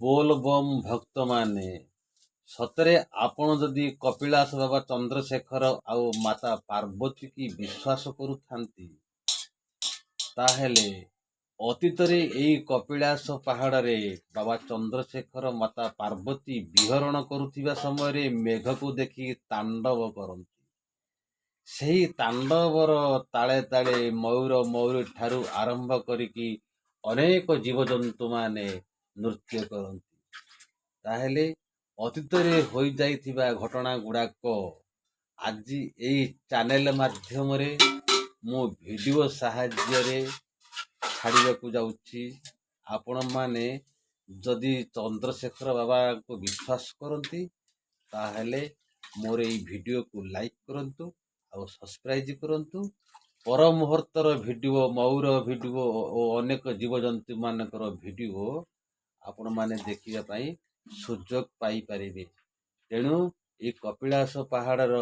ବୋଲବମ୍ ଭକ୍ତମାନେ ସତରେ ଆପଣ ଯଦି କପିଳାସ ବାବା ଚନ୍ଦ୍ରଶେଖର ଆଉ ମାତା ପାର୍ବତୀ କି ବିଶ୍ୱାସ କରୁଥାନ୍ତି, ତାହେଲେ ଅତୀତରେ ଏହି କପିଳାସ ପାହାଡ଼ରେ ବାବା ଚନ୍ଦ୍ରଶେଖର ମାତା ପାର୍ବତୀ ବିହରଣ କରୁଥିବା ସମୟରେ ମେଘକୁ ଦେଖି ତାଣ୍ଡବ କରନ୍ତି। ସେହି ତାଣ୍ଡବର ତାଳେ ତାଳେ ମୟୂର ଠାରୁ ଆରମ୍ଭ କରିକି ଅନେକ ଜୀବଜନ୍ତୁମାନେ ନୃତ୍ୟ କରନ୍ତି। ତାହେଲେ ଅତୀତରେ ହୋଇଯାଇଥିବା ଘଟଣା ଗୁଡ଼ାକ ଆଜି ଏହି ଚ୍ୟାନେଲ ମାଧ୍ୟମରେ ମୁଁ ଭିଡ଼ିଓ ସାହାଯ୍ୟରେ ଛାଡ଼ିବାକୁ ଯାଉଛି। ଆପଣମାନେ ଯଦି ଚନ୍ଦ୍ରଶେଖର ବାବାଙ୍କୁ ବିଶ୍ୱାସ କରନ୍ତି, ତାହେଲେ ମୋର ଏହି ଭିଡ଼ିଓକୁ ଲାଇକ୍ କରନ୍ତୁ ଆଉ ସବସ୍କ୍ରାଇବ୍ କରନ୍ତୁ। ପର ମୁହୂର୍ତ୍ତର ଭିଡ଼ିଓ, ମୟୂର ଭିଡ଼ିଓ ଓ ଅନେକ ଜୀବଜନ୍ତୁମାନଙ୍କର ଭିଡ଼ିଓ ଆପଣମାନେ ଦେଖିବା ପାଇଁ ସୁଯୋଗ ପାଇପାରିବେ। ତେଣୁ ଏହି କପିଳାସ ପାହାଡ଼ର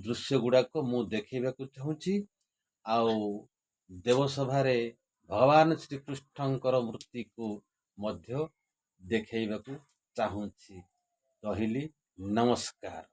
ଦୃଶ୍ୟ ଗୁଡ଼ାକ ମୁଁ ଦେଖାଇବାକୁ ଚାହୁଁଛି। ଆଉ ଦେବସଭାରେ ଭଗବାନ ଶ୍ରୀକୃଷ୍ଣଙ୍କର ମୂର୍ତ୍ତିକୁ ମଧ୍ୟ ଦେଖାଇବାକୁ ଚାହୁଁଛି। ରହିଲି, ନମସ୍କାର।